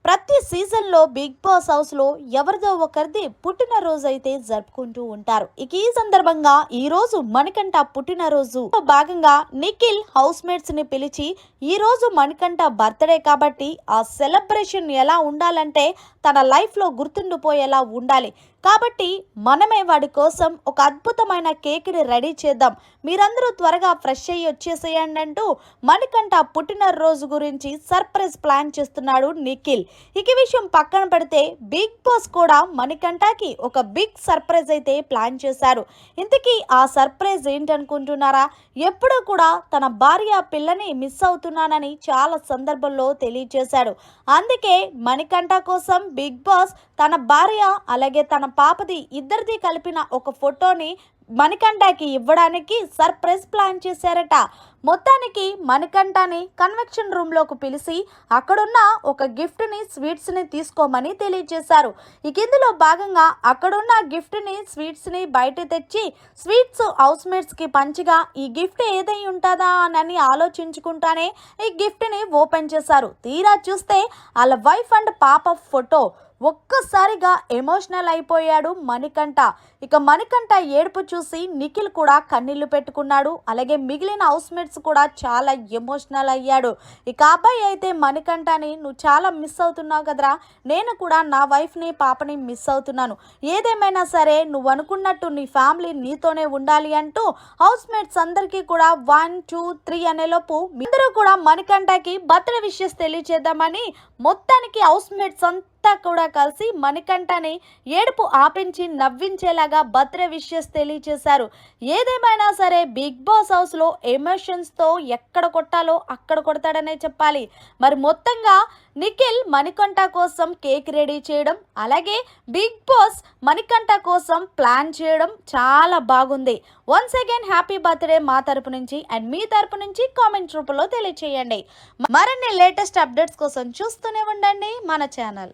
ప్రతి సీజన్లో big boss హౌస్లో ఎవరిదో ఒకరిది పుట్టినరోజు అయితే జరుపుకుంటూ ఉంటారు. ఇక ఈ సందర్భంగా ఈ రోజు మణికంఠ పుట్టినరోజు భాగంగా నిఖిల్ హౌస్ మేట్స్ ని పిలిచి ఈ రోజు మణికంఠ బర్త్డే కాబట్టి ఆ సెలబ్రేషన్ ఎలా ఉండాలంటే తన లైఫ్ లో గుర్తుండిపోయేలా ఉండాలి కాబట్టి మనమే వాడి కోసం ఒక అద్భుతమైన కేక్ని రెడీ చేద్దాం, మీరందరూ త్వరగా ఫ్రెష్ అయ్యి వచ్చేసేయండి అంటూ మణికంఠ పుట్టినరోజు గురించి సర్ప్రైజ్ ప్లాన్ చేస్తున్నాడు నిఖిల్. ఇక విషయం పక్కన పెడితే బిగ్ బాస్ కూడా మణికంఠకి ఒక బిగ్ సర్ప్రైజ్ అయితే ప్లాన్ చేశారు. ఇంతకీ ఆ సర్ప్రైజ్ ఏంటనుకుంటున్నారా? ఎప్పుడూ కూడా తన భార్య పిల్లని మిస్ అవుతున్నానని చాలా సందర్భంలో తెలియజేశాడు. అందుకే మణికంఠ కోసం బిగ్ బాస్ తన భార్య అలాగే తన పాపది ఇద్దరిది కలిపిన ఒక ఫోటోని మణికంఠకి ఇవ్వడానికి సర్ప్రైజ్ ప్లాన్ చేశారట. మొత్తానికి మణికంఠని కన్వెక్షన్ రూమ్ లోకి పిలిచి అక్కడున్న ఒక గిఫ్ట్ ని స్వీట్స్ ని తీసుకోమని తెలియజేశారు. ఇక ఇందులో భాగంగా అక్కడున్న గిఫ్ట్ ని స్వీట్స్ ని బయట తెచ్చి స్వీట్స్ హౌస్ మేట్స్ కి పంచిగా ఈ గిఫ్ట్ ఏదై ఉంటుందా అని ఆలోచించుకుంటానే ఈ గిఫ్ట్ ని ఓపెన్ చేశారు. తీరా చూస్తే వాళ్ళ వైఫ్ అండ్ పాప ఫోటో. ఒక్కసారిగా ఎమోషనల్ అయిపోయాడు మణికంఠ. ఇక మణికంఠ ఏడుపు చూసి నిఖిల్ కూడా కన్నీళ్లు పెట్టుకున్నాడు. అలాగే మిగిలిన హౌస్ మేట్స్ కూడా చాలా ఎమోషనల్ అయ్యాడు. ఇక అబ్బాయి అయితే మణికంఠని నువ్వు చాలా మిస్ అవుతున్నావు కదరా, నేను కూడా నా వైఫ్ని పాపని మిస్ అవుతున్నాను, ఏదేమైనా సరే నువ్వు అనుకున్నట్టు నీ ఫ్యామిలీ నీతోనే ఉండాలి అంటూ హౌస్ మేట్స్ అందరికీ కూడా 1, 2, 3 అనేలోపు అందరూ కూడా మణికంఠకి బర్త్డే విషెస్ తెలియజేద్దామని మొత్తానికి హౌస్ మేట్స్ కూడా కలిసి మణికంఠని ఏడుపు ఆపించి నవ్వించేలాగా బర్త్డే విషెస్ తెలియజేశారు. ఏదేమైనా సరే బిగ్ బాస్ హౌస్ లో ఎమోషన్స్ తో ఎక్కడ కొట్టాలో అక్కడ కొడతాడనే చెప్పాలి. మరి మొత్తంగా నిఖిల్ మణికంఠ కోసం కేక్ రెడీ చేయడం, అలాగే బిగ్ బాస్ మణికంఠ కోసం ప్లాన్ చేయడం చాలా బాగుంది. వన్స్ అగైన్ హ్యాపీ బర్త్డే మా తరపు నుంచి అండ్ మీ తరపు నుంచి కామెంట్ రూపంలో తెలియచేయండి. మరిన్ని లేటెస్ట్ అప్డేట్స్ కోసం చూస్తూనే ఉండండి మన ఛానల్.